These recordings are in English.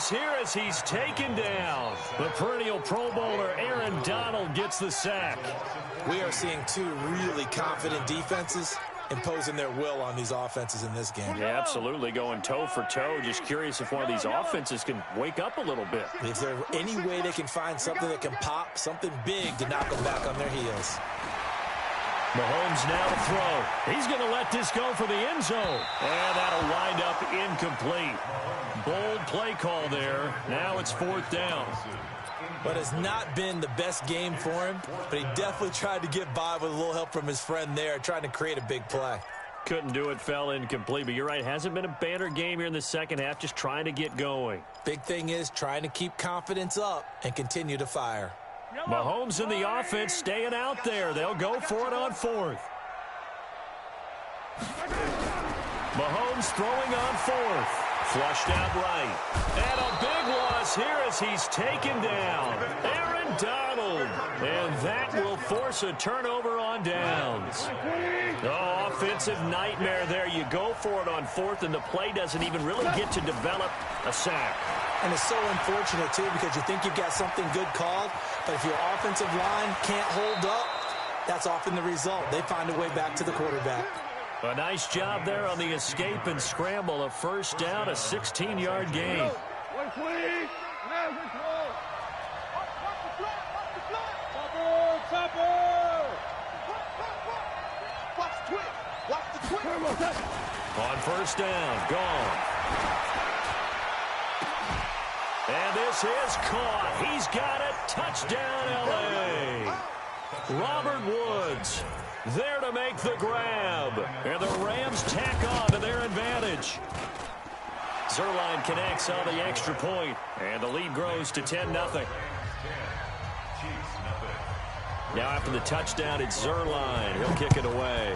was here as he's taken down. The perennial Pro Bowler Aaron Donald gets the sack. We are seeing two really confident defenses imposing their will on these offenses in this game. Yeah, absolutely, going toe for toe. Just curious if one of these offenses can wake up a little bit. Is there any way they can find something that can pop, something big to knock them back on their heels? Mahomes now to throw. He's going to let this go for the end zone. And that'll wind up incomplete. Bold play call there. Now it's 4th down. But it's not been the best game for him, but he definitely tried to get by with a little help from his friend there, trying to create a big play. Couldn't do it, fell incomplete. But you're right, hasn't been a banner game here in the second half, just trying to get going. Big thing is trying to keep confidence up and continue to fire. Mahomes in the offense staying out there. They'll go for it on 4th. Mahomes throwing on 4th. Flushed out right. And a big loss here as he's taken down. Aaron Donald. And that will force a turnover on downs. Oh, offensive nightmare there. You go for it on 4th, and the play doesn't even really get to develop a sack. And it's so unfortunate, too, because you think you've got something good called, but if your offensive line can't hold up, that's often the result. They find a way back to the quarterback. A nice job there on the escape and scramble. A first down, a 16-yard gain. On first down, gone. And this is caught. He's got it. Touchdown, L.A. Robert Woods there to make the grab. And the Rams tack on to their advantage. Zerline connects on the extra point, and the lead grows to 10-0. Now after the touchdown, it's Zerline. He'll kick it away.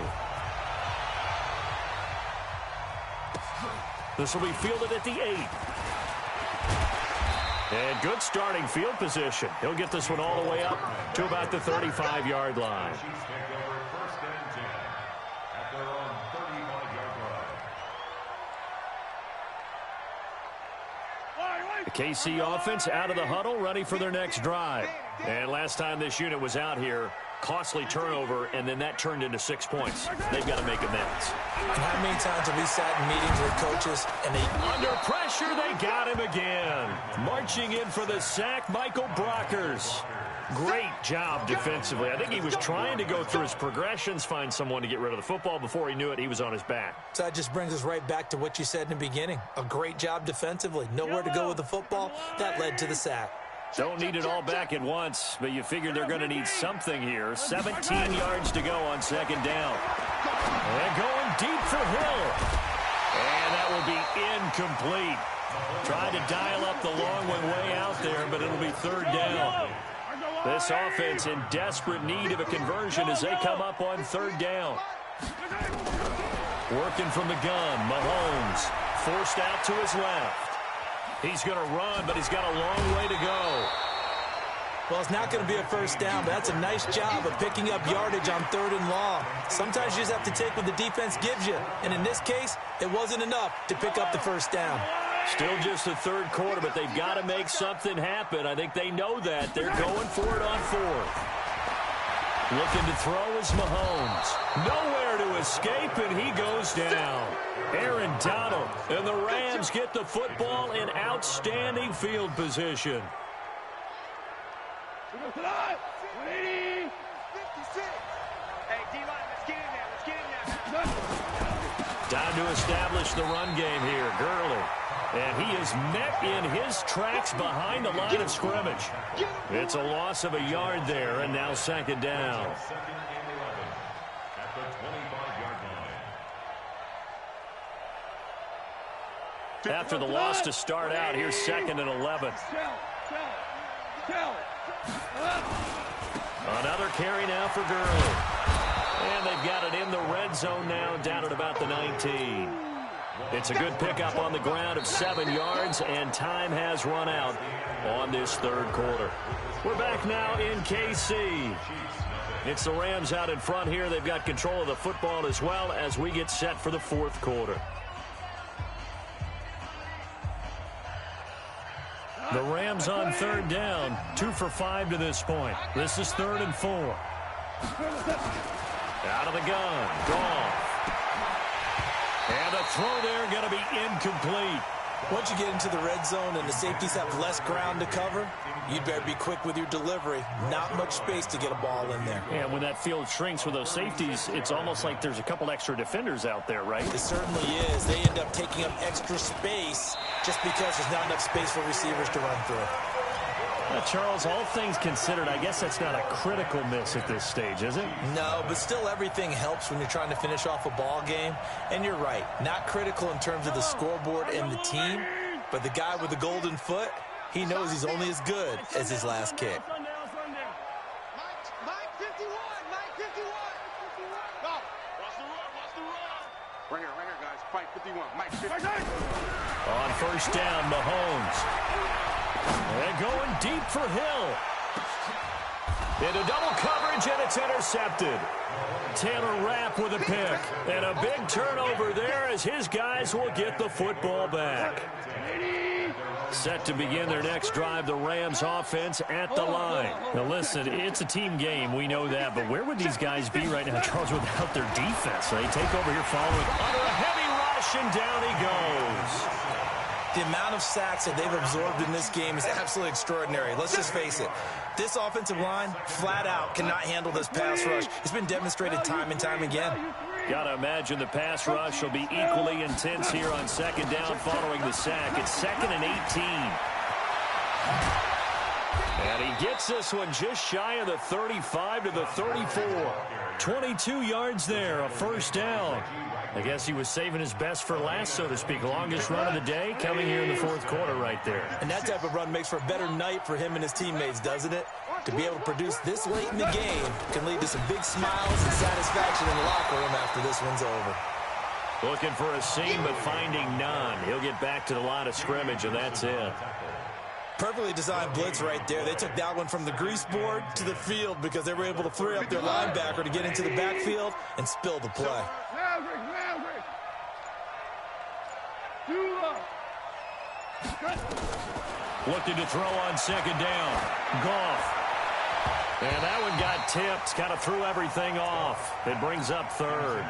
This will be fielded at the 8. And good starting field position. He'll get this one all the way up to about the 35-yard line. The KC offense out of the huddle, ready for their next drive. And last time this unit was out here, costly turnover, and then that turned into 6 points. They've got to make amends. And how many times have we sat in meetings with coaches and they... Under pressure, they got him again. Marching in for the sack, Michael Brockers. Great job defensively. I think he was trying to go through his progressions, find someone to get rid of the football. Before he knew it, he was on his back. So that just brings us right back to what you said in the beginning. A great job defensively. Nowhere to go with the football. That led to the sack. Don't need it all back at once, but you figure they're going to need something here. 17 yards to go on second down. And going deep for Hill. And that will be incomplete. Tried to dial up the long one way out there, but it'll be third down. This offense in desperate need of a conversion as they come up on third down. Working from the gun, Mahomes forced out to his left. He's going to run, but he's got a long way to go. Well, it's not going to be a first down, but that's a nice job of picking up yardage on 3rd and long. Sometimes you just have to take what the defense gives you. And in this case, it wasn't enough to pick up the first down. Still just the third quarter, but they've got to make something happen. I think they know that. They're going for it on 4th. Looking to throw is Mahomes. Nowhere to escape, and he goes down. Aaron Donald, and the Rams get the football in outstanding field position. Time to establish the run game here. Gurley. And he is met in his tracks behind the line of scrimmage. It's a loss of a yard there, and now second down. After the loss to start out, here's 2nd and 11. Another carry now for Gurley. And they've got it in the red zone now, down at about the 19. It's a good pickup on the ground of 7 yards, and time has run out on this third quarter. We're back now in KC. It's the Rams out in front here. They've got control of the football as well as we get set for the fourth quarter. The Rams on third down, 2 for 5 to this point. This is 3rd and 4. Out of the gun, Goff. And the throw there going to be incomplete. Once you get into the red zone and the safeties have less ground to cover, you'd better be quick with your delivery. Not much space to get a ball in there. And when that field shrinks with those safeties, it's almost like there's a couple extra defenders out there, right? It certainly is. They end up taking up extra space just because there's not enough space for receivers to run through. Charles, all things considered, I guess that's not a critical miss at this stage, is it? No, but still everything helps when you're trying to finish off a ball game. And you're right, not critical in terms of the scoreboard and the team, but the guy with the golden foot, he knows he's only as good as his last kick. Right here, guys. Fight 51. Mike 51. On first down, Mahomes. And going deep for Hill. Into double coverage, and it's intercepted. Taylor Rapp with a pick. And a big turnover there as his guys will get the football back. Set to begin their next drive, the Rams offense at the line. Now listen, it's a team game, we know that, but where would these guys be right now, Charles, without their defense? They take over here following under a heavy rush, and down he goes. The amount of sacks that they've absorbed in this game is absolutely extraordinary. Let's just face it. This offensive line, flat out, cannot handle this pass rush. It's been demonstrated time and time again. Got to imagine the pass rush will be equally intense here on second down following the sack. It's 2nd and 18. And he gets this one just shy of the 35 to the 34. 22 yards there, a first down. I guess he was saving his best for last, so to speak. Longest run of the day coming here in the 4th quarter right there. And that type of run makes for a better night for him and his teammates, doesn't it? To be able to produce this late in the game can lead to some big smiles and satisfaction in the locker room after this one's over. Looking for a seam, but finding none. He'll get back to the line of scrimmage, and that's it. Perfectly designed blitz right there. They took that one from the grease board to the field because they were able to free up their linebacker to get into the backfield and spill the play. Looking to throw on second down. Goff. And that one got tipped. Kind of threw everything off. It brings up 3rd.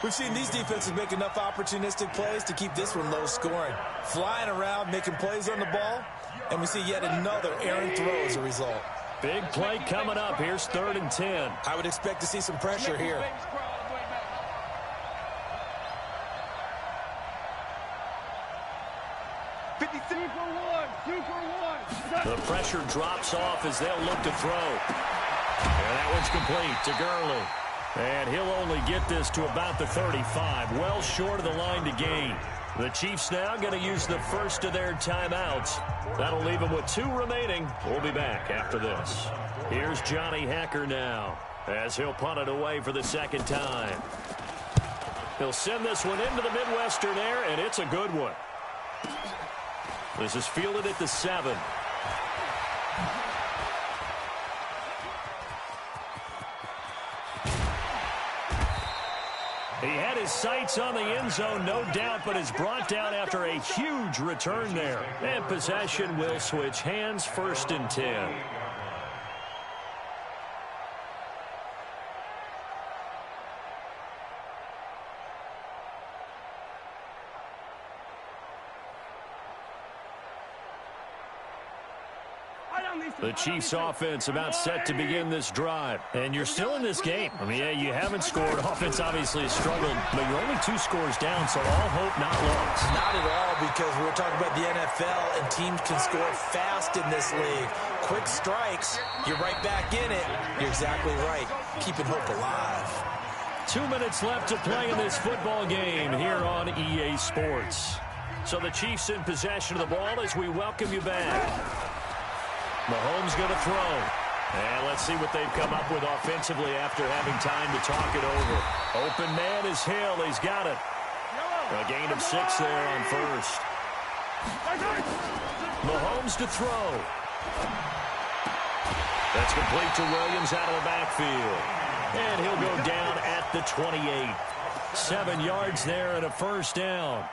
We've seen these defenses make enough opportunistic plays to keep this one low scoring. Flying around, making plays on the ball, and we see yet another errant throw as a result. Big play coming up. Here's 3rd and 10. I would expect to see some pressure here. The pressure drops off as they'll look to throw. And that one's complete to Gurley. And he'll only get this to about the 35, well short of the line to gain. The Chiefs now going to use the first of their timeouts. That'll leave them with 2 remaining. We'll be back after this. Here's Johnny Hacker now as he'll punt it away for the 2nd time. He'll send this one into the Midwestern air, and it's a good one. This is fielded at the 7. He had his sights on the end zone, no doubt, but is brought down after a huge return there. And possession will switch hands, 1st and 10. The Chiefs offense about set to begin this drive. And you're still in this game. I mean, yeah, you haven't scored. Offense obviously has struggled, but you're only 2 scores down, so all hope not lost. Not at all, because we're talking about the NFL, and teams can score fast in this league. Quick strikes, you're right back in it. You're exactly right. Keeping hope alive. 2 minutes left to play in this football game here on EA Sports. So the Chiefs in possession of the ball as we welcome you back. Mahomes going to throw. And let's see what they've come up with offensively after having time to talk it over. Open man is Hill. He's got it. A gain of 6 there on first. Mahomes to throw. That's complete to Williams out of the backfield. And he'll go down at the 28. 7 yards there and a first down.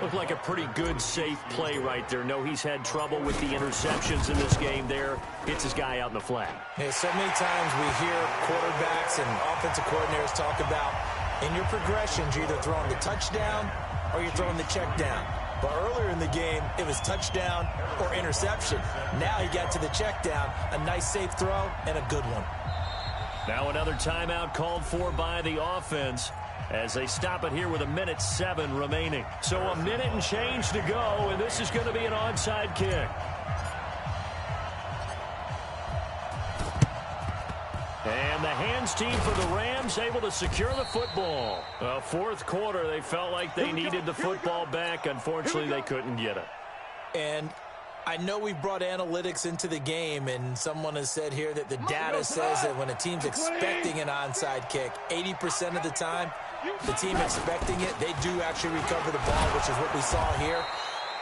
Looked like a pretty good, safe play right there. No, he's had trouble with the interceptions in this game there. Hits his guy out in the flat. Yeah, so many times we hear quarterbacks and offensive coordinators talk about in your progressions, you're either throwing the touchdown or you're throwing the check down. But earlier in the game, it was touchdown or interception. Now he got to the check down, a nice safe throw, and a good one. Now another timeout called for by the offense as they stop it here with 1:07 remaining. So a minute and change to go, and this is going to be an onside kick. And the hands team for the Rams able to secure the football. Fourth quarter, they felt like they needed the football back. Unfortunately, they couldn't get it. And I know we've brought analytics into the game, and someone has said here that the data says that when a team's expecting an onside kick, 80% of the time, the team expecting it, they do actually recover the ball, which is what we saw here.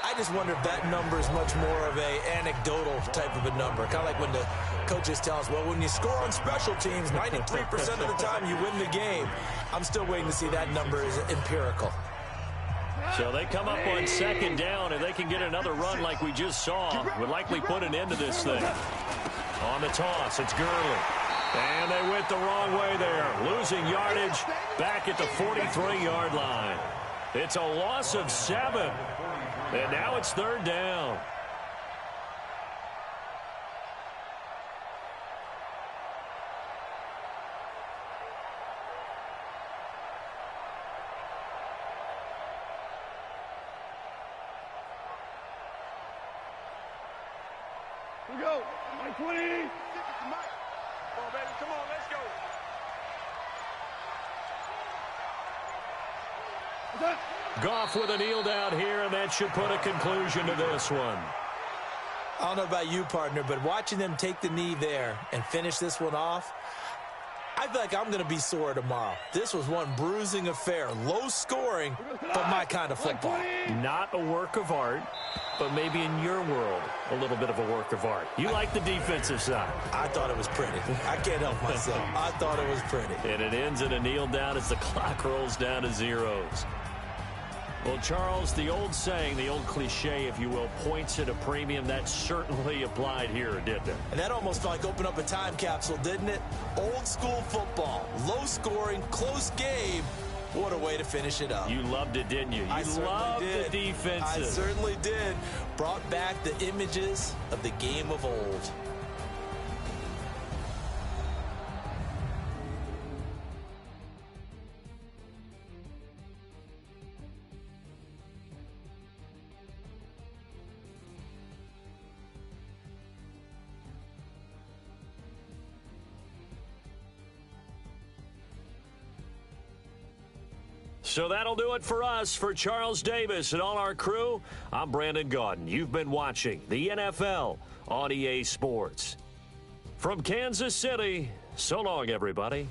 I just wonder if that number is much more of a anecdotal type of a number. Kind of like when the coaches tell us, well, when you score on special teams, 93% of the time you win the game. I'm still waiting to see that number is empirical. So they come up on second down, and they can get another run like we just saw. Would likely put an end to this thing. On the toss, it's Gurley. And they went the wrong way there. Losing yardage back at the 43-yard line. It's a loss of 7. And now it's third down. Here we go. 20. Come on, baby. Come on, let's go. Goff with a kneel down here, and that should put a conclusion to this one. I don't know about you, partner, but watching them take the knee there and finish this one off, I feel like I'm going to be sore tomorrow. This was one bruising affair. Low scoring, but my kind of football. Not a work of art, but maybe in your world, a little bit of a work of art. You like the defensive side. I thought it was pretty. I can't help myself. I thought it was pretty. And it ends in a kneel down as the clock rolls down to zeros. Well, Charles, the old saying, the old cliche, if you will, points at a premium. That certainly applied here, didn't it? And that almost felt like opened up a time capsule, didn't it? Old school football, low scoring, close game. What a way to finish it up. You loved it, didn't you? You loved the defenses. I certainly did. Brought back the images of the game of old. So that'll do it for us. For Charles Davis and all our crew, I'm Brandon Gaudin. You've been watching the NFL on EA Sports. From Kansas City, so long, everybody.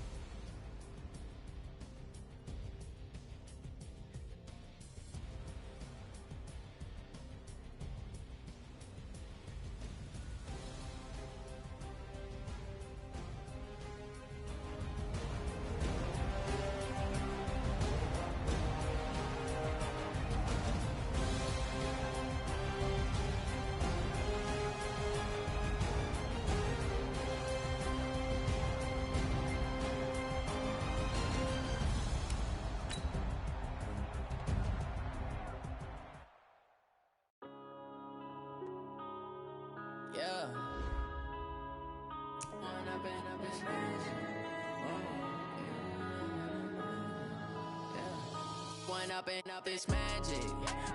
Yeah. One up and up is magic.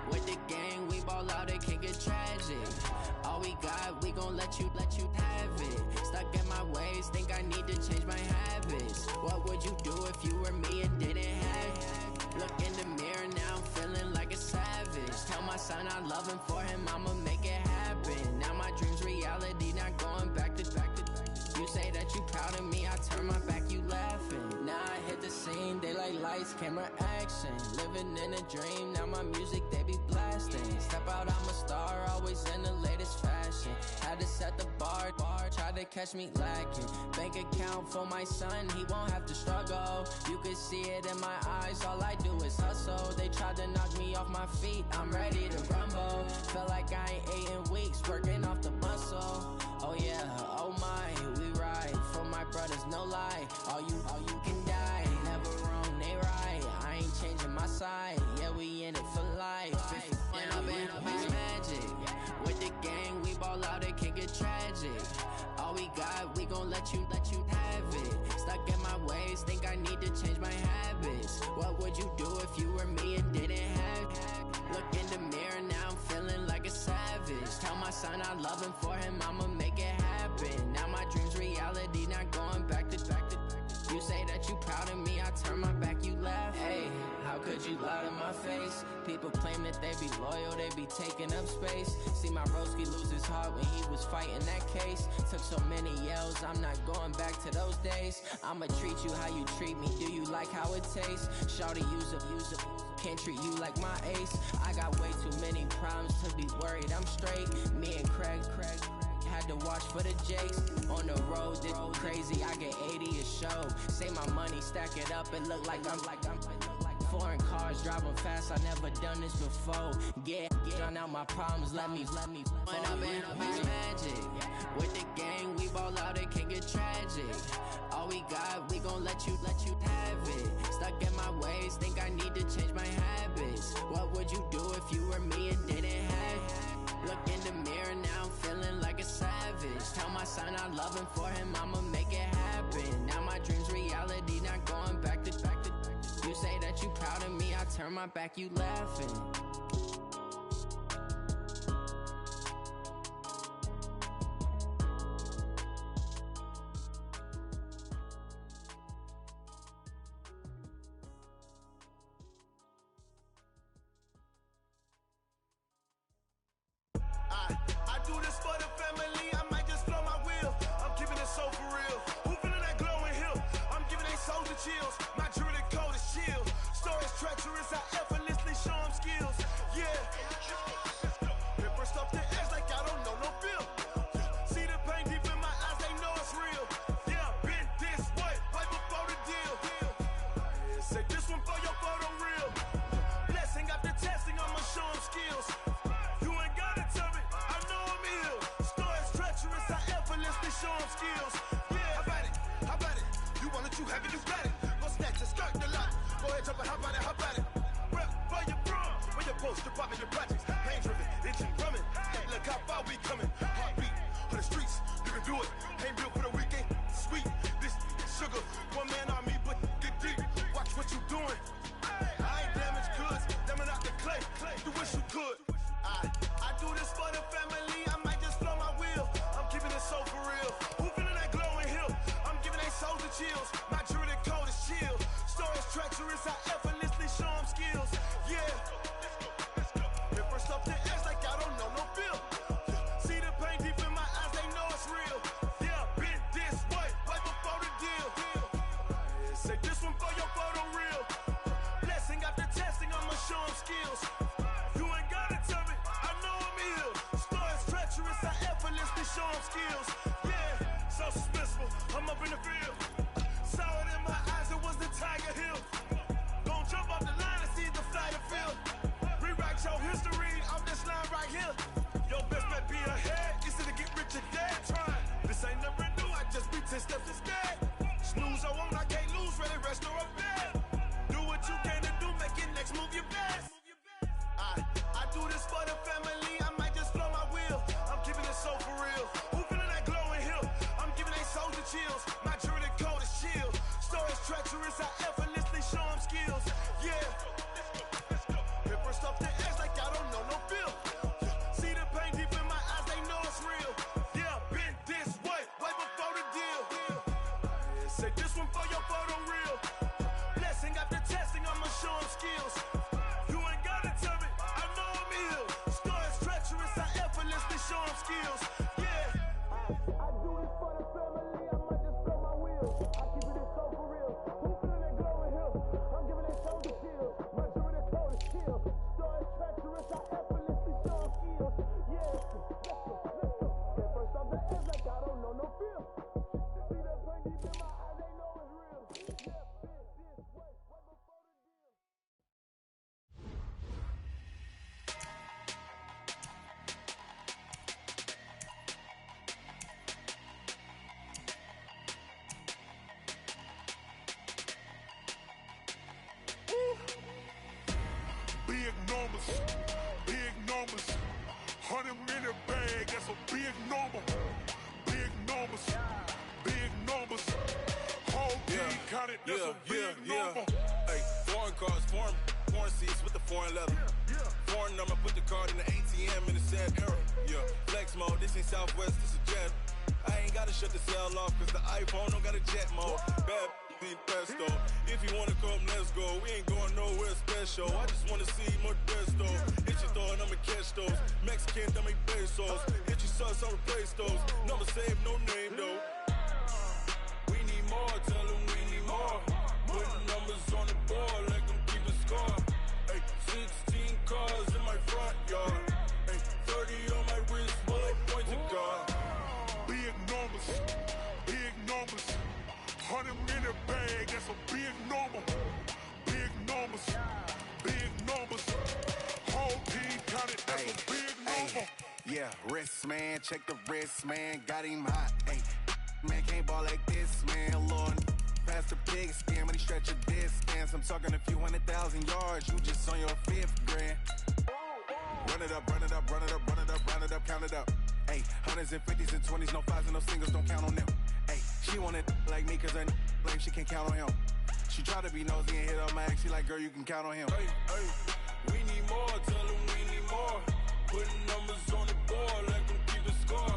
With the gang, we ball out, it can get tragic. All we got, we gon' let you have it. Stuck in my ways, think I need to change my habits. What would you do if you were me and didn't have it? Look in the mirror, now I'm feeling like a savage. Tell my son I love him, for him I'ma make it happen. Now my dream's reality, not going back to. You say that you proud of me, I turn my back, you laughing. Now I hit the scene, daylight lights, camera action. Living in a dream, now my music, they be blasting. Step out, I'm a star, always in the latest fashion. Had to set the bar, try to to catch me lacking. Bank account for my son, he won't have to struggle. You can see it in my eyes, all I do is hustle. They tried to knock me off my feet, I'm ready to rumble. Felt like I ain't ate in weeks, working off the muscle. Oh yeah, oh my, we ride for my brothers, no lie. All you can die, never wrong, they right. I ain't changing my side, yeah, we in it for life. And I've been magic. With the gang, we ball out, it can get tragic. All we got, we gon' let you have it. Stuck in my ways, think I need to change my habits. What would you do if you were me and didn't have it? Look in the mirror, now I'm feeling like a savage. Tell my son I love him, for him I'ma make it happen. Now my dream's reality, not going back to. You say that you proud of me, I turn my back, you laugh. Hey, how could you lie to my face? People claim that they be loyal, they be taking up space. See my broski lose his heart when he was fighting that case. Took so many yells, I'm not going back to those days. I'ma treat you how you treat me, do you like how it tastes? Shawty, use up, can't treat you like my ace. I got way too many problems to be worried, I'm straight. Me and Craig had to watch for the Jakes. On the road, this crazy, I get 80 a show. Say my money, stack it up, it look like I'm foreign cars, driving fast, I never done this before. Get drown out my problems, let me When I've been magic. With the gang, we ball out, it can get tragic. All we got, we gon' let you have it. Stuck in my ways, think I need to change my habits. What would you do if you were me and didn't have it? Look in the mirror, now I'm feeling like a savage. Tell my son I love him, for him I'ma make it happen. Now my dream's reality, not going back to. You say that you proud of me, I turn my back, you laughing. I do this for the family, I might just blow my wheel. I'm keeping it so for real. Who feeling that glowing hill? I'm giving they souls the chills. My jewelry cold is chill. Stories treacherous, I effortlessly show them skills. Yeah. Paper stuff the edge like I don't know no feel. See the pain deep in my eyes, they know it's real. Yeah, been this way, right before the deal. Say this one for your photo real. Blessing after testing, I'ma show them skills. You ain't gotta tell me, I know I'm ill. Stories treacherous, I effortlessly show them skills. Yeah, how about it? You want it, you have it, you got it. Go snatch and skirt the lot. Go ahead, jump it, how about it? Rep for your bro, when you're poster popping your projects. Pain driven, engine drumming. Hey, look how far we coming. Heartbeat for the streets, you can do it. Ain't built for the weekend, sweet. This sugar, one man army, but get deep. Watch what you doing. I ain't damaged goods, damn it out the clay. You wish you could. I do this for the family, I might just blow my wheel. I'm keeping it so for real. Who feeling that glowing hill? I'm giving they souls the chills. My jewelry cold is chill. Stories treacherous, I effortlessly show them skills. Yeah. Paper stuff the edge like I don't know no feel. See the pain deep in my eyes, they know it's real. Yeah, been this way, right before the deal. Say this one for your photo real. Blessing after testing, I'ma show them skills. You ain't gotta tell me, I know I'm ill. Stories treacherous, I effortlessly show them skills. Yeah, so suspenseful, I'm up in the field. Saw it in my eyes, it was the Tiger Hill. Gon' jump off the line and see the flyer field. Rewrite your history off this line right here. Your best bet be ahead, easy to get rich or dead trying. This ain't never new, I just be 10 steps instead. Snooze I won't, I can't lose, ready, rest or a bed. Do what you can to do, make your next move your best. I do this for the family, I might just blow my wheel. I'm keeping it so for real. Who feeling that glowing hill? I'm giving they souls the chills. My jewelry cold is chill. Stories treacherous, I effortlessly show them skills. Yeah. Paper stuff the edge like I don't know no feel. See the pain deep in my eyes, they know it's real. Yeah, been this way, right before the deal. Say this one for your photo real. Blessing after testing, I'ma show them skills. You ain't gotta tell me, I know I'm ill. Stories treacherous, I effortlessly show them skills. Yeah. I do this for the family, I might just blow my wheel. I keep it so for real. Who feeling that glow? numbers, big numbers. 100-minute bag, that's a big number. Big numbers, big numbers. Whole team counted, that's a big number. Hey, foreign cars, foreign seats with the foreign leather. Foreign number, put the card in the ATM in the sad era. Yeah, flex mode, this ain't Southwest, this is Jet. I ain't gotta shut the cell off, cause the iPhone don't got a jet mode. Bad be pesto. If you wanna come, let's go. We ain't going nowhere special. I just wanna see more Modesto. Hit your throw and I'ma catch those. Mexican, dummy pesos. Hit your sus, I'll replace those. Number save, no name though. We need more, tell them we need more. Putting numbers on the board, like them keep a score. Hey, 16 cars in my front yard. Hey, 30 on my wrist, while I point to God. Big numbers, big numbers. 100-minute bag, that's a big number. Big numbers, big numbers. Whole team counted, that's a big number. Yeah, wrist man, check the wrist man, got him hot. Hey, man can't ball like this, man. Lord, pass the pig skin when he stretch a distance. I'm talking a few 100,000 yards, you just on your 5th grand. Run it up, run it up, run it up, run it up, round it up, count it up. Hey, hundreds and 50s and 20s, no 5s and no singles, don't count on them. Hey, she wanted like me cause her like she can count on him. She tried to be nosy and hit up my ex, she like, girl, you can count on him. Hey, hey, we need more, tell them we need more. Putting numbers on the board, like them keep a score.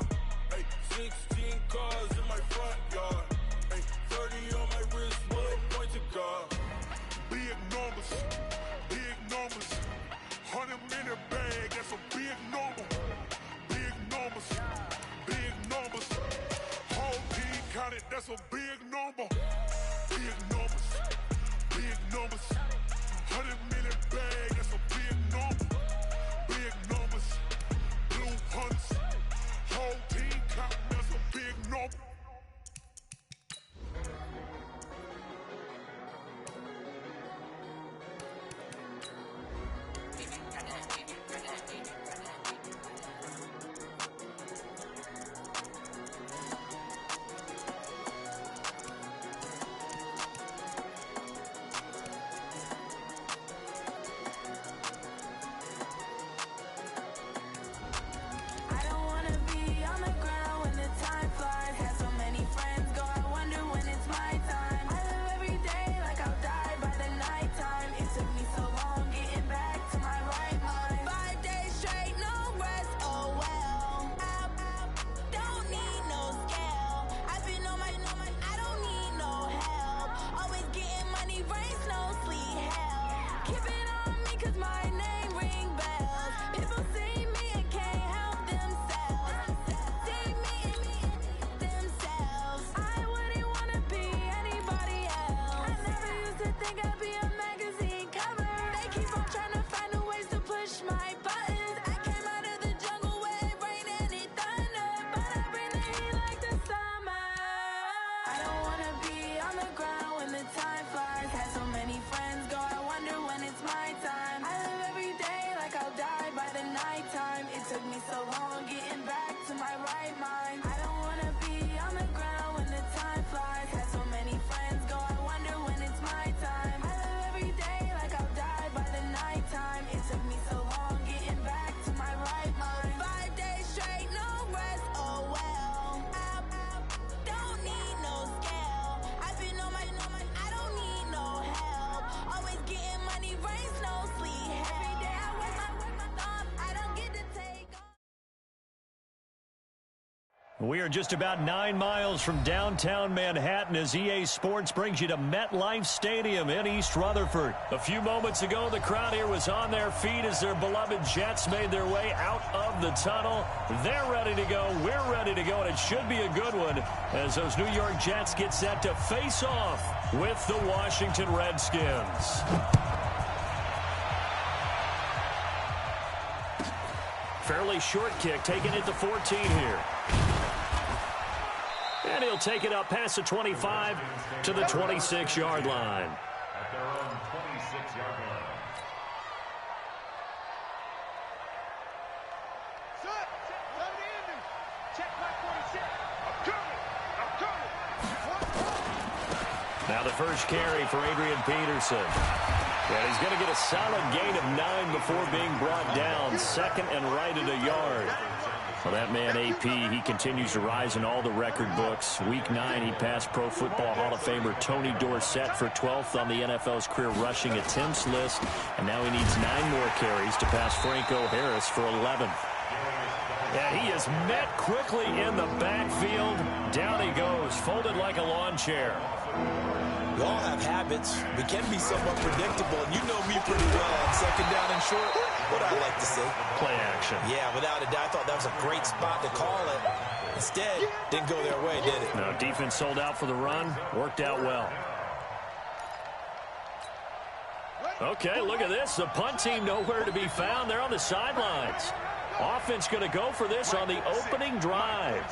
Hey, 16 cars in my front yard. Hey, 30 on my wrist, while I point to God. Big numbers, big numbers. 100-minute bag, that's a big number. Big numbers, big numbers. Whole team counted, that's a big number. Big numbers, big numbers. 100-minute bag, that's a big number. Big numbers, blue hunts. Whole team counting, that's a big number. We are just about 9 miles from downtown Manhattan as EA Sports brings you to MetLife Stadium in East Rutherford. A few moments ago, the crowd here was on their feet as their beloved Jets made their way out of the tunnel. They're ready to go. We're ready to go, and it should be a good one as those New York Jets get set to face off with the Washington Redskins. Fairly short kick, taking it to 14 here. And he'll take it up past the 25 to the 26-yard line. At their own 26-yard line. Now the first carry for Adrian Peterson. And he's going to get a solid gain of 9 before being brought down. Second and right at a yard. Well, that man, AP, he continues to rise in all the record books. Week 9, he passed Pro Football Hall of Famer Tony Dorsett for 12th on the NFL's career rushing attempts list. And now he needs 9 more carries to pass Franco Harris for 11th. Yeah, he is met quickly in the backfield. Down he goes, folded like a lawn chair. We all have habits. We can be somewhat predictable, and you know me pretty well. On second down and short, what I like to say. Play action. Yeah, without a doubt, I thought that was a great spot to call it. Instead, didn't go their way, did it? No, defense sold out for the run. Worked out well. Okay, look at this. The punt team nowhere to be found. They're on the sidelines. Offense going to go for this on the opening drive.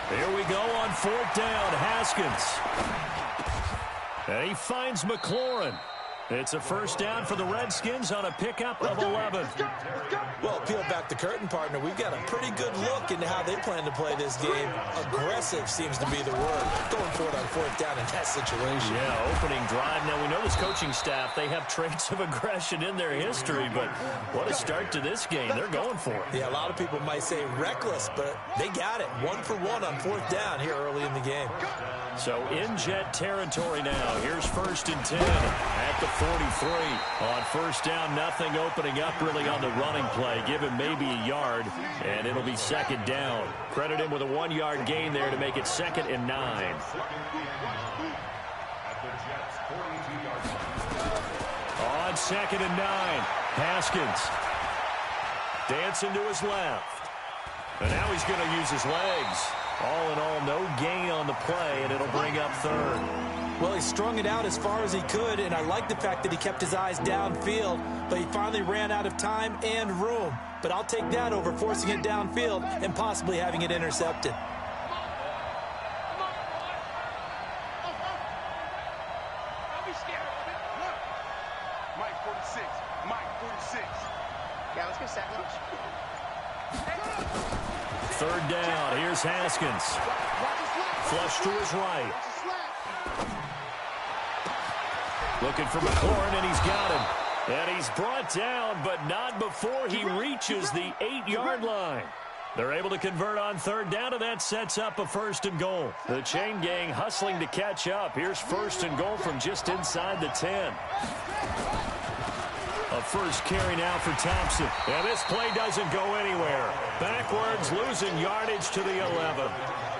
Here we go on 4th down. Haskins. And he finds McLaurin. It's a first down for the Redskins on a pickup of 11. Well, peel back the curtain, partner. We've got a pretty good look into how they plan to play this game. Aggressive seems to be the word. Going for it on 4th down in that situation. Yeah, opening drive. Now, we know this coaching staff, they have traits of aggression in their history, but what a start to this game. They're going for it. Yeah, a lot of people might say reckless, but they got it. 1 for 1 on 4th down here early in the game. So in Jet territory now. Here's 1st and 10 at the 43. On 1st down, nothing opening up really on the running play. Give him maybe a yard, and it'll be 2nd down. Credit him with a 1-yard gain there to make it 2nd and 9. On 2nd and 9, Haskins. Dancing to his left. And now he's going to use his legs. All in all, no gain on the play, and it'll bring up 3rd. Well, he strung it out as far as he could, and I like the fact that he kept his eyes downfield, but he finally ran out of time and room. But I'll take that over forcing it downfield and possibly having it intercepted. Mike 46. Mike 46. Yeah, let's get set. 3rd down. Here's Haskins. Flush to his right. Looking for McLaurin, and he's got him. And he's brought down, but not before he reaches the 8-yard line. They're able to convert on 3rd down, and that sets up a 1st and goal. The chain gang hustling to catch up. Here's 1st and goal from just inside the 10. A first carry now for Thompson. And this play doesn't go anywhere. Backwards, losing yardage to the 11.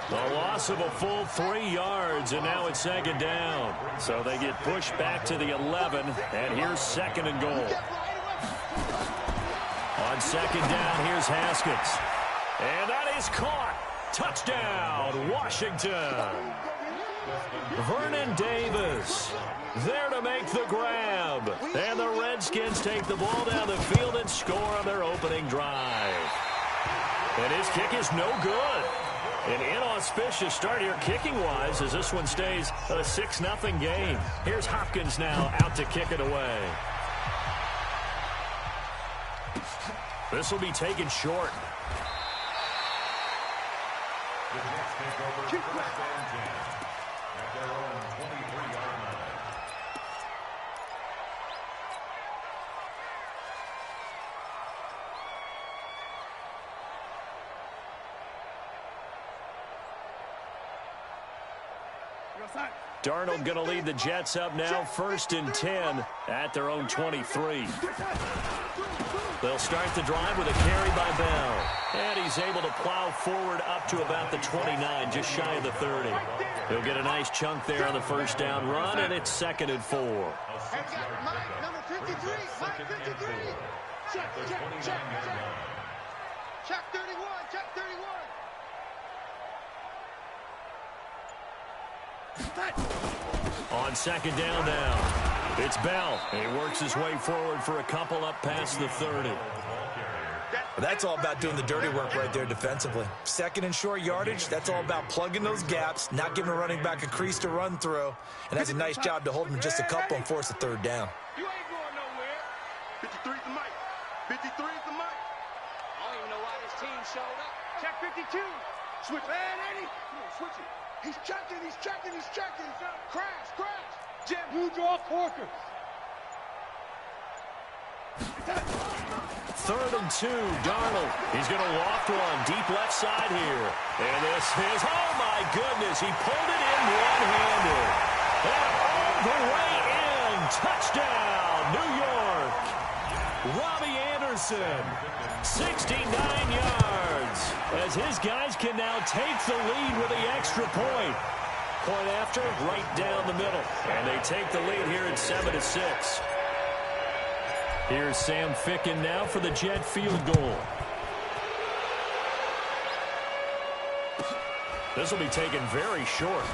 The loss of a full 3 yards, and now it's 2nd down. So they get pushed back to the 11, and here's 2nd and goal. On 2nd down, here's Haskins. And that is caught. Touchdown, Washington. Vernon Davis there to make the grab. And the Redskins take the ball down the field and score on their opening drive. And his kick is no good. An inauspicious start here kicking-wise as this one stays a 6-0 game. Here's Hopkins now out to kick it away. This will be taken short. The Jets take over 1st and 10 at their own 23-yard line. Darnold going to lead the Jets up now, 1st and 10 at their own 23. They'll start the drive with a carry by Bell. And he's able to plow forward up to about the 29, just shy of the 30. He'll get a nice chunk there on the 1st down run, and it's 2nd and 4. Number 53, Mike 53. Check 31, check 31. On 2nd down now, it's Bell. And he works his way forward for a couple up past the 30. Well, that's all about doing the dirty work right there defensively. 2nd and short yardage, that's all about plugging those gaps, not giving a running back a crease to run through. And that's a nice job to hold him just a couple and force a 3rd down. You ain't going nowhere. 53's the mic. 53's the mic. I don't even know why this team showed up. Check 52. Switch. Man, Eddie. Come on, switch it. He's checking. Crash. Jim, you draw corkers. 3rd and 2, Darnold. He's going to loft one deep left side here. And this is, oh my goodness, he pulled it in one-handed. And all the way in, touchdown, New York. Robbie Anderson, 69 yards, as his guys can now take the lead with the extra point. Point after, right down the middle. And they take the lead here at 7-6. Here's Sam Ficken now for the Jet field goal. This will be taken very short.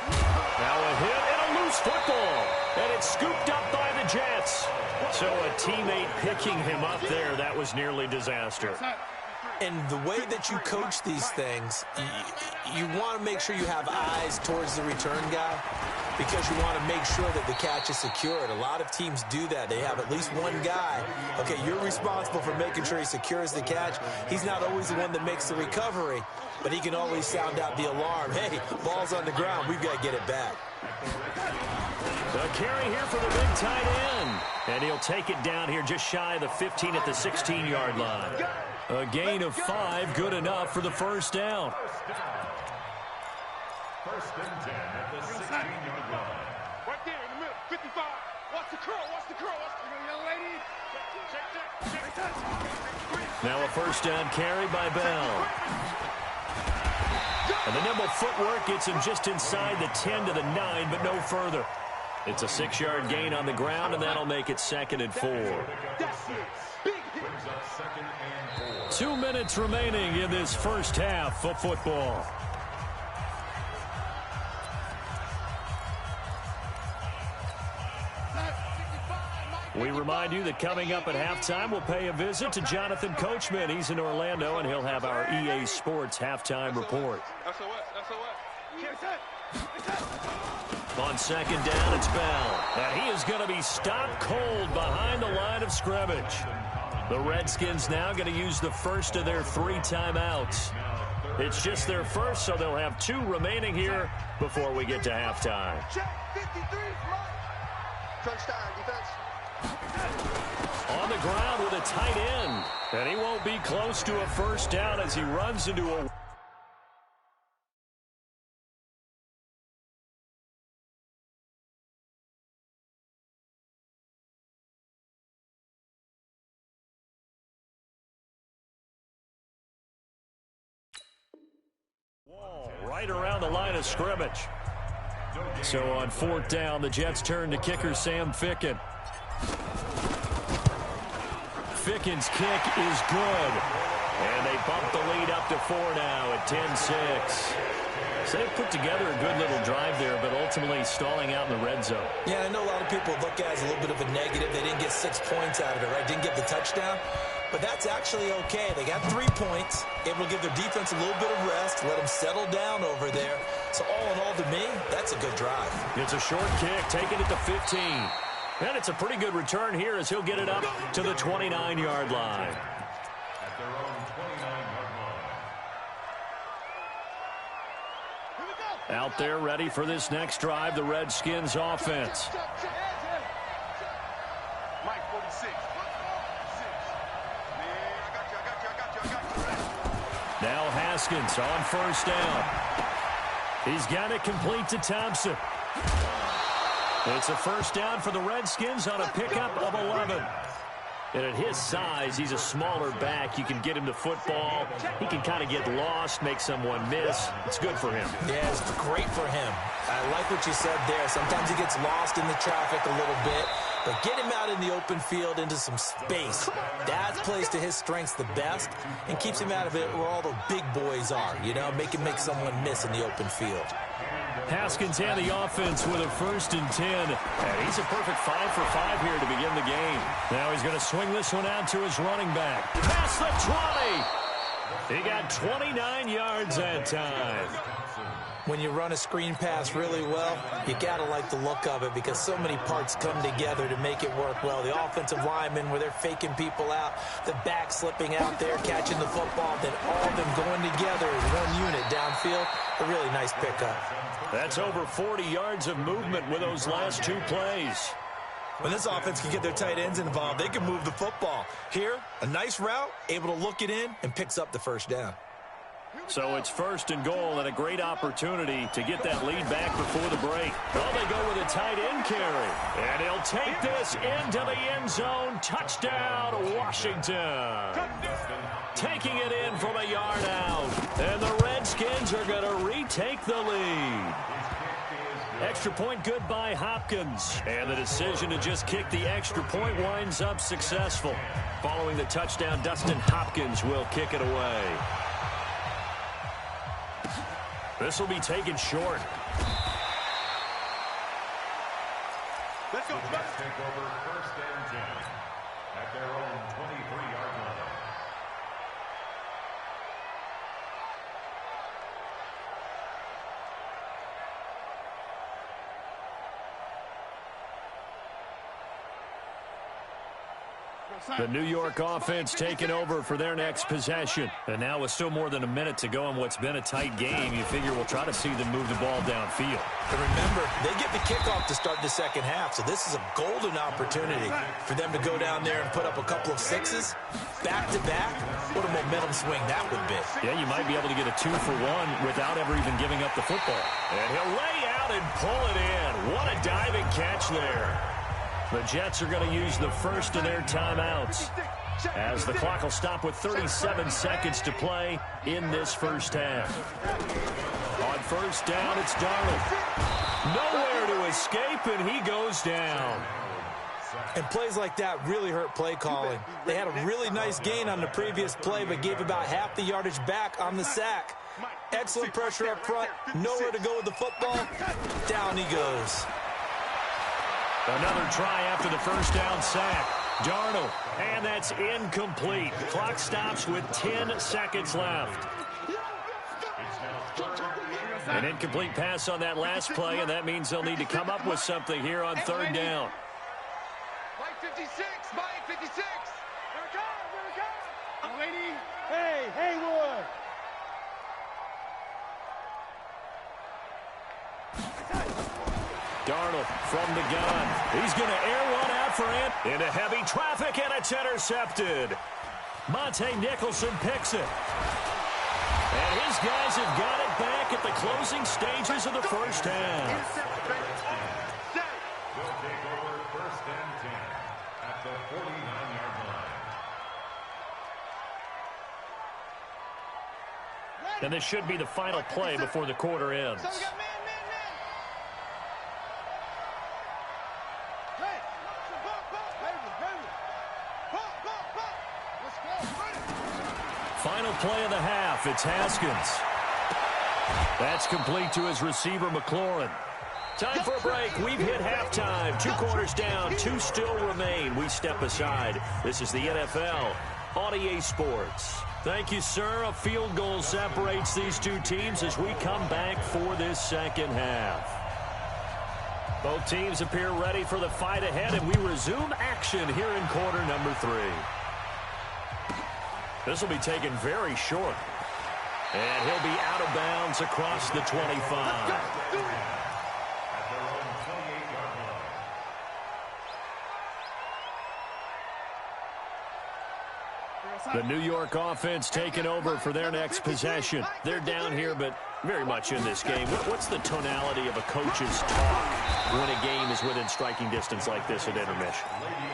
Now a hit and a loose football. And it's scooped up by the Jets. So a teammate picking him up there, that was nearly disaster. And the way that you coach these things, you want to make sure you have eyes towards the return guy because you want to make sure that the catch is secured. A lot of teams do that. They have at least one guy. Okay, you're responsible for making sure he secures the catch. He's not always the one that makes the recovery, but he can always sound out the alarm. Hey, ball's on the ground. We've got to get it back. A carry here for the big tight end. And he'll take it down here just shy of the 15 at the 16-yard line. A gain of 5, good enough for the first down. 1st and 10 at the 16-yard line. Right there in the middle, 55. Watch the curl, watch the curl. Watch the young lady. Check. Now a first down carry by Bell. And the nimble footwork gets him just inside the 10 to the 9, but no further. It's a 6-yard gain on the ground, and that'll make it 2nd and 4. That's it. Big hit. 2nd and 4. 2 minutes remaining in this first half of football. We remind you that coming up at halftime, we'll pay a visit to Jonathan Coachman. He's in Orlando, and he'll have our EA Sports halftime report. On 2nd down, it's Bell. And he is going to be stopped cold behind the line of scrimmage. The Redskins now going to use the first of their 3 timeouts. It's just their first, so they'll have 2 remaining here before we get to halftime. Check, 53, crunch time, defense. On the ground with a tight end. And he won't be close to a first down as he runs into a... wall right around the line of scrimmage. So on 4th down, the Jets turn to kicker Sam Ficken. Ficken's kick is good. And they bump the lead up to 4 now at 10-6. So they put together a good little drive there, but ultimately stalling out in the red zone. Yeah, I know a lot of people look at it as a little bit of a negative. They didn't get 6 points out of it, right? Didn't get the touchdown. But that's actually okay. They got 3 points, able to give their defense a little bit of rest, let them settle down over there. So all in all, to me, that's a good drive. It's a short kick, taking it to 15. And it's a pretty good return here as he'll get it up to the 29-yard line. At their own 29-yard line. Out there ready for this next drive, the Redskins offense. Mike 46. Now Haskins on first down. He's got it complete to Thompson. It's a first down for the Redskins on a pickup of 11. And at his size, he's a smaller back. You can get him the football. He can kind of get lost, make someone miss. It's good for him. Yeah, it's great for him. I like what you said there. Sometimes he gets lost in the traffic a little bit. But get him out in the open field into some space. That plays to his strengths the best and keeps him out of it where all the big boys are. You know, make someone miss in the open field. Haskins and the offense with a 1st and 10. And he's a perfect 5 for 5 here to begin the game. Now he's going to swing this one out to his running back. Past the 20. He got 29 yards that time. When you run a screen pass really well, you got to like the look of it because so many parts come together to make it work well. The offensive linemen where they're faking people out, the back slipping out there, catching the football, then all of them going together as one unit downfield. A really nice pickup. That's over 40 yards of movement with those last 2 plays. When this offense can get their tight ends involved, they can move the football. Here, a nice route, able to look it in, and picks up the first down. So it's 1st and goal and a great opportunity to get that lead back before the break. Well, they go with a tight end carry. And he'll take this into the end zone. Touchdown, Washington. Taking it in from a yard out. And the Redskins are going to retake the lead. Extra point good by Hopkins. And the decision to just kick the extra point winds up successful. Following the touchdown, Dustin Hopkins will kick it away. This will be taken short. Let's go. Let's take over 1st and 10 at their own 23-yard line. The New York offense taking over for their next possession. And now with still more than a minute to go in what's been a tight game, you figure we'll try to see them move the ball downfield. And remember, they get the kickoff to start the second half, so this is a golden opportunity for them to go down there and put up a couple of sixes back-to-back. What a momentum swing that would be. Yeah, you might be able to get a 2-for-1 without ever even giving up the football. And he'll lay out and pull it in. What a diving catch there. The Jets are going to use the first of their timeouts as the clock will stop with 37 seconds to play in this first half. On 1st down, it's Darnold. Nowhere to escape, and he goes down. And plays like that really hurt play calling. They had a really nice gain on the previous play, but gave about half the yardage back on the sack. Excellent pressure up front. Nowhere to go with the football. Down he goes. Another try after the first down sack. Darnold, and that's incomplete. Clock stops with 10 seconds left. An incomplete pass on that last play, and that means they'll need to come up with something here on 3rd down. Mike 56, Mike 56. Here it comes, here it comes. Lady, hey, Haywood. Darnold from the gun. He's going to air one out for it. Into heavy traffic, and it's intercepted. Monte Nicholson picks it. And his guys have got it back at the closing stages of the first half. They'll take over 1st and 10 at the 49-yard line. And this should be the final play before the quarter ends. Final play of the half. It's Haskins. That's complete to his receiver, McLaurin. Time for a break. We've hit halftime. 2 quarters down. 2 still remain. We step aside. This is the NFL on EA Sports. Thank you, sir. A field goal separates these 2 teams as we come back for this second half. Both teams appear ready for the fight ahead, and we resume action here in quarter number 3. This will be taken very short. And he'll be out of bounds across the 25. The New York offense taking over for their next possession. They're down here, but very much in this game. What's the tonality of a coach's talk when a game is within striking distance like this at intermission?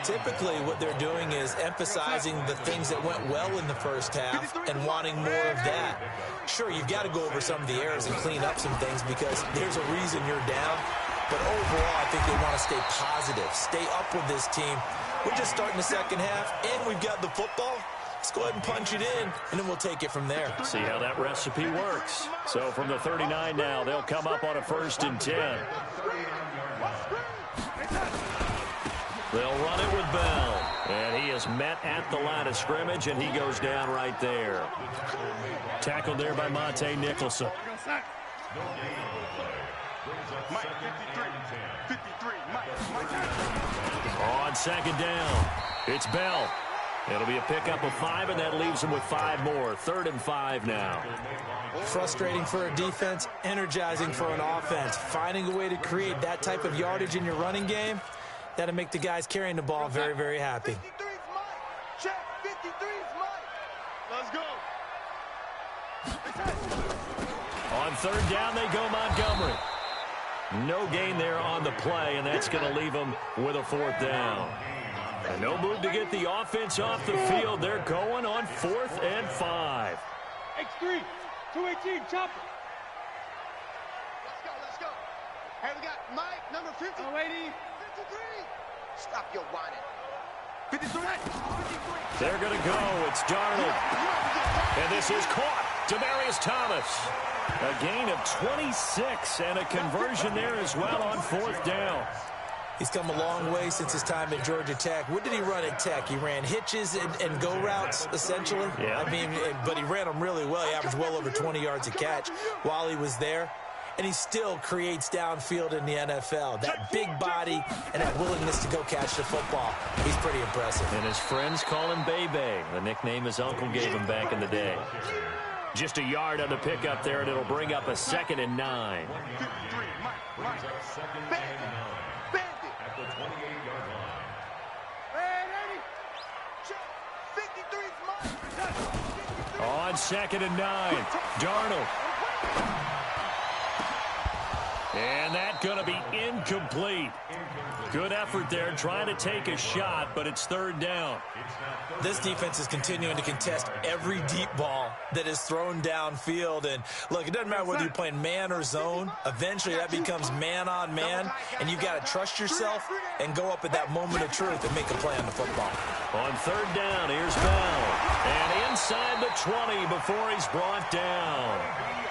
Typically, what they're doing is emphasizing the things that went well in the first half and wanting more of that. Sure, you've got to go over some of the errors and clean up some things because there's a reason you're down. But overall, I think they want to stay positive, stay up with this team. We're just starting the second half, and we've got the football. Let's go ahead and punch it in, and then we'll take it from there. See how that recipe works. So from the 39 now, they'll come up on a 1st and 10. They'll run it with Bell. And he is met at the line of scrimmage, and he goes down right there. Tackled there by Monte Nicholson. Mike 53, Mike. On 2nd down, it's Bell. It'll be a pickup of 5, and that leaves them with 5 more. 3rd and 5 now. Frustrating for a defense, energizing for an offense. Finding a way to create that type of yardage in your running game, that'll make the guys carrying the ball very, very happy. 53's Mike. Check. 53's Mike. Let's go. On 3rd down, they go Montgomery. No gain there on the play, and that's going to leave them with a 4th down. And no move to get the offense off the field. They're going on 4th and 5. X3. 218. Chopper. Let's go. Hey, we got Mike, number 50. Oh, 80. 53. Stop your whining. 53. They're going to go. It's Darnold. And this is caught. Demaryius Thomas. A gain of 26 and a conversion there as well on 4th down. He's come a long way since his time at Georgia Tech. What did he run at Tech? He ran hitches and go routes, essentially. Yeah. I mean, but he ran them really well. He averaged well over 20 yards a catch while he was there. And he still creates downfield in the NFL. That big body and that willingness to go catch the football. He's pretty impressive. And his friends call him Bebe, the nickname his uncle gave him back in the day. Just a yard on the pickup there, and it'll bring up a 2nd and 9. At the 28-yard line. On 2nd and 9, Darnold. And that's going to be incomplete. Good effort there, trying to take a shot, but it's 3rd down. This defense is continuing to contest every deep ball that is thrown downfield. And, look, it doesn't matter whether you're playing man or zone. Eventually, that becomes man-on-man, and you've got to trust yourself and go up at that moment of truth and make a play on the football. On 3rd down, here's Bell. And inside the 20 before he's brought down.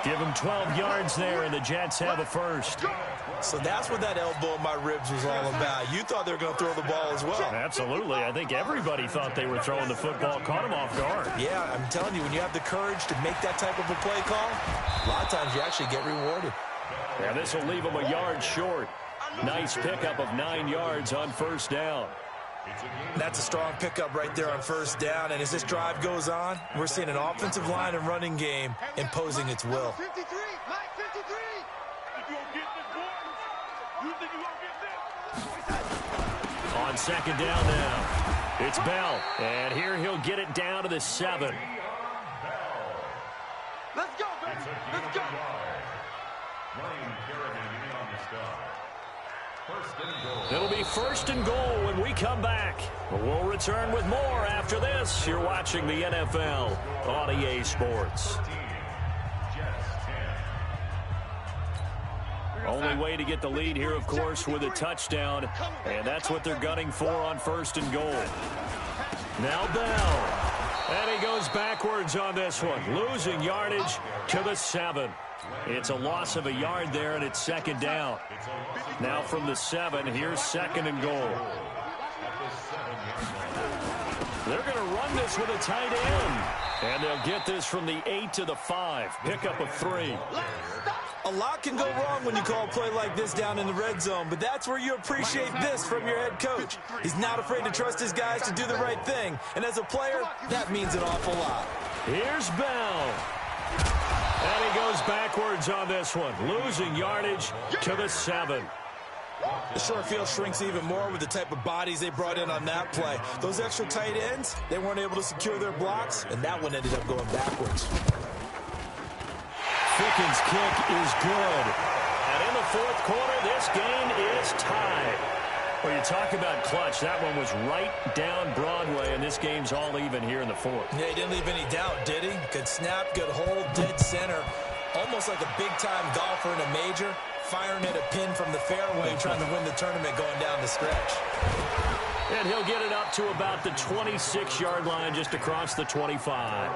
Give him 12 yards there, and the Jets have a 1st. So that's what that elbow in my ribs was all about. You thought they were going to throw the ball as well. Absolutely. I think everybody thought they were throwing the football, caught him off guard. Yeah, I'm telling you, when you have the courage to make that type of a play call, a lot of times you actually get rewarded. Yeah, this will leave him a yard short. Nice pickup of 9 yards on 1st down. That's a strong pickup right there on 1st down. And as this drive goes on, we're seeing an offensive line and running game imposing its will. 53, Mike 53. If you don't get this, boy, you think you won't get this? On 2nd down now, it's Bell. And here he'll get it down to the 7. Let's go, baby. Let's go. Ryan Kerrigan in on the stop. It'll be 1st and goal when we come back. We'll return with more after this. You're watching the NFL on EA Sports. Only way to get the lead here, of course, with a touchdown. And that's what they're gunning for on 1st and goal. Now Bell. And he goes backwards on this one. Losing yardage to the 7. It's a loss of a yard there, and it's 2nd down. Now from the 7, here's 2nd and goal. They're going to run this with a tight end. And they'll get this from the 8 to the 5. Pickup of 3. A lot can go wrong when you call a play like this down in the red zone, but that's where you appreciate this from your head coach. He's not afraid to trust his guys to do the right thing, and as a player, that means an awful lot. Here's Bell. And he goes backwards on this one, losing yardage to the 7. The short field shrinks even more with the type of bodies they brought in on that play. Those extra tight ends, they weren't able to secure their blocks, and that one ended up going backwards. Ficken's kick is good. And in the 4th quarter, this game is tied. Well, you talk about clutch. That one was right down Broadway, and this game's all even here in the 4th. Yeah, he didn't leave any doubt, did he? Good snap, good hold, dead center. Almost like a big-time golfer in a major, firing at a pin from the fairway, trying to win the tournament going down the stretch. And he'll get it up to about the 26-yard line, just across the 25.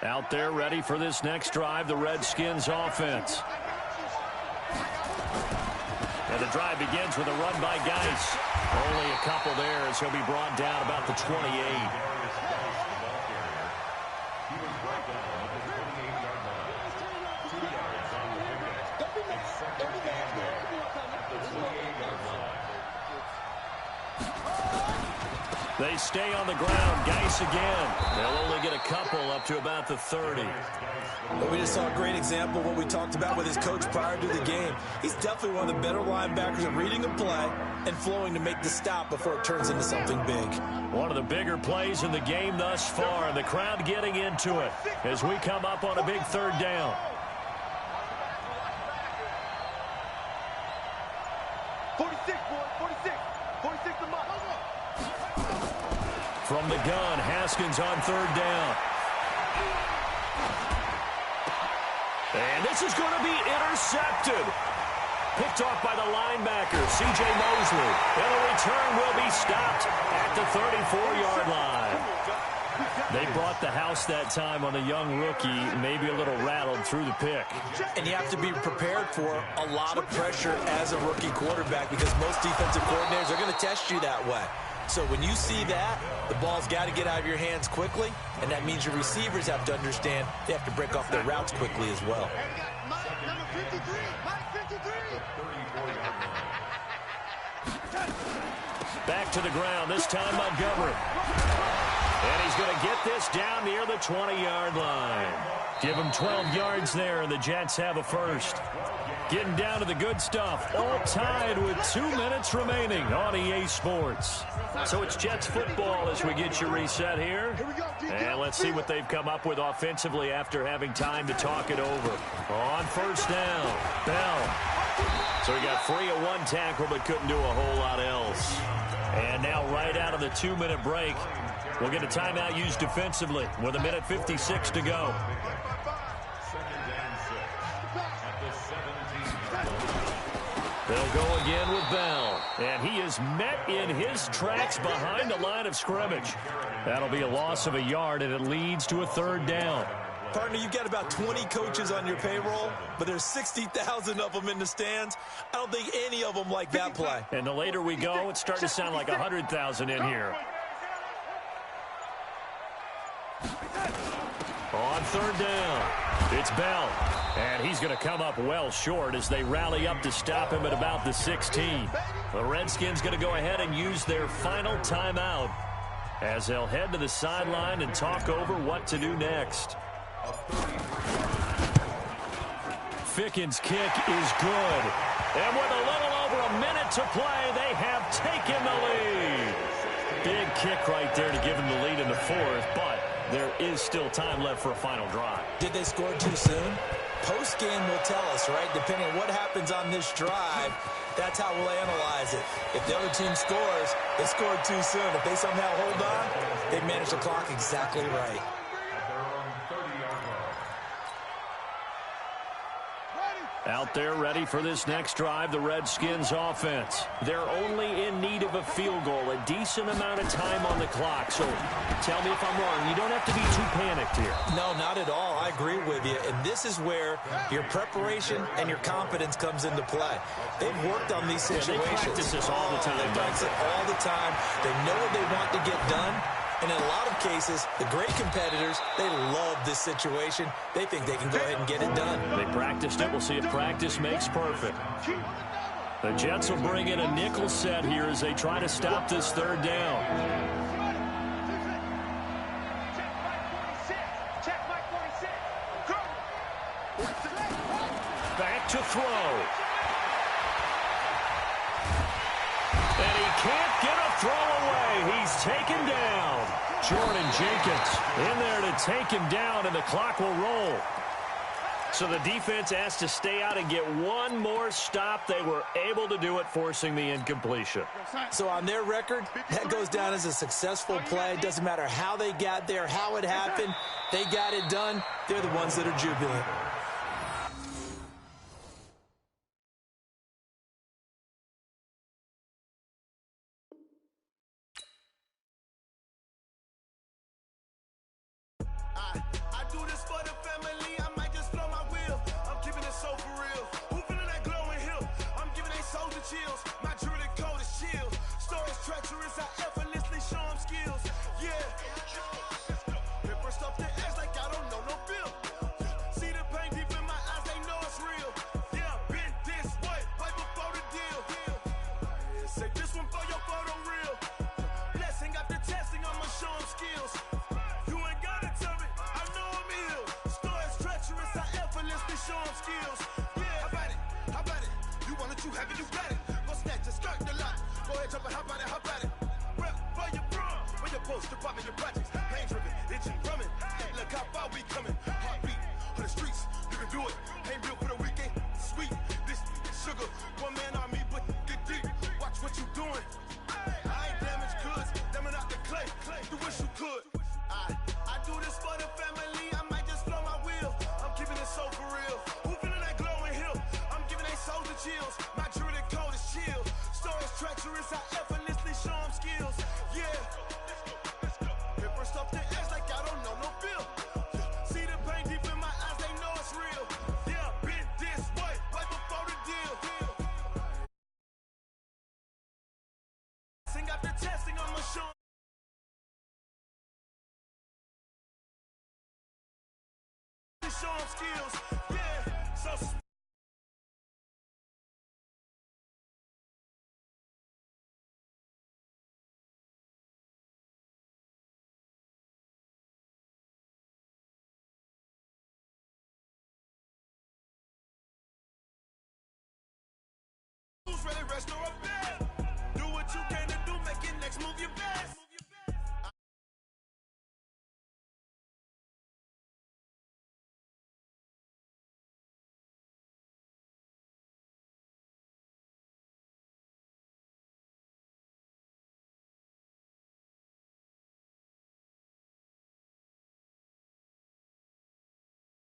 Out there ready for this next drive, the Redskins offense. And the drive begins with a run by Geis. Only a couple there as he'll be brought down about the 28. They stay on the ground. Geis again. They'll only get a couple up to about the 30. Well, we just saw a great example of what we talked about with his coach prior to the game. He's definitely one of the better linebackers at reading a play and flowing to make the stop before it turns into something big. One of the bigger plays in the game thus far. The crowd getting into it as we come up on a big third down. 46, boy, 46. 46 to Mike. From the gun, Haskins on third down. And this is going to be intercepted. Picked off by the linebacker, C.J. Mosley. And the return will be stopped at the 34-yard line. They brought the house that time on a young rookie, maybe a little rattled through the pick. And you have to be prepared for a lot of pressure as a rookie quarterback because most defensive coordinators are going to test you that way. So when you see that, the ball's got to get out of your hands quickly, and that means your receivers have to understand they have to break off their routes quickly as well. Number 53, Mike 53. Back to the ground, this time Montgomery. And he's going to get this down near the 20-yard line. Give him 12 yards there, and the Jets have a first. Getting down to the good stuff, all tied with 2 minutes remaining on EA Sports. So it's Jets football as we get you reset here. And let's see what they've come up with offensively after having time to talk it over. On first down, Bell. So he got free of one tackle but couldn't do a whole lot else. And now right out of the 2-minute break, we'll get a timeout used defensively with 1:56 to go. They'll go again with Bell. And he is met in his tracks behind the line of scrimmage. That'll be a loss of a yard, and it leads to a third down. Partner, you've got about 20 coaches on your payroll, but there's 60,000 of them in the stands. I don't think any of them like that play. And the later we go, it's starting to sound like 100,000 in here. On third down, it's Bell. And he's going to come up well short as they rally up to stop him at about the 16. The Redskins going to go ahead and use their final timeout as they'll head to the sideline and talk over what to do next. Ficken's kick is good. And with a little over a minute to play, they have taken the lead. Big kick right there to give them the lead in the fourth, but there is still time left for a final drive. Did they score too soon? Post-game will tell us, right? Depending on what happens on this drive, that's how we'll analyze it. If the other team scores, they scored too soon. If they somehow hold on, they manage the clock exactly right. Out there ready for this next drive, the Redskins offense. They're only in need of a field goal, a decent amount of time on the clock. So tell me if I'm wrong. You don't have to be too panicked here. No, not at all. I agree with you. And this is where your preparation and your confidence comes into play. They've worked on these situations. Yeah, they practice this all the time. They practice it all the time. They know what they want to get done. And in a lot of cases, the great competitors, they love this situation. They think they can go ahead and get it done. They practiced it. We'll see if practice makes perfect. The Jets will bring in a nickel set here as they try to stop this third down. Back to throw. And he can't get a throw away. He's taken down. Jordan Jenkins in there to take him down, and the clock will roll. So the defense asked to stay out and get one more stop. They were able to do it, forcing the incompletion. So on their record, that goes down as a successful play. It doesn't matter how they got there, how it happened. They got it done. They're the ones that are jubilant. I do this for the family, I might just blow my wheel. I'm keeping it so for real. Who feeling that glowing hill? I'm giving they soldier chills. My jewelry code is chill. Stories treacherous, I effortlessly show them skills. Yeah. Paper stuff the edge like I don't know no bill. See the pain deep in my eyes, they know it's real. Yeah, been this way, right before the deal. Say this one for your photo real. Blessing after how we coming. Heartbeat of the streets, you can do it. Ain't built for the weekend. Sweet, this sugar, one man army, but get deep. Watch what you doing. I ain't damaged goods, damn out the clay. You wish you could. I do this for the family. I might just blow my wheel. I'm keeping it so for real. Who feeling that glowing hill? I'm giving they souls the chills. My jewelry code is chill. Stories treacherous, I effortlessly show them skills. Yeah. Hit first off the edge like I don't know no feel. See the pain deep in my eyes, they know it's real. Yeah, been this way, right before the deal. Sing after testing, I'ma show. Show them skills. Yeah, so. Who's ready, rest or a bed? Do what you can to do, make your next move your best.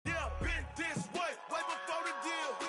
Yeah, been this way, way before the deal.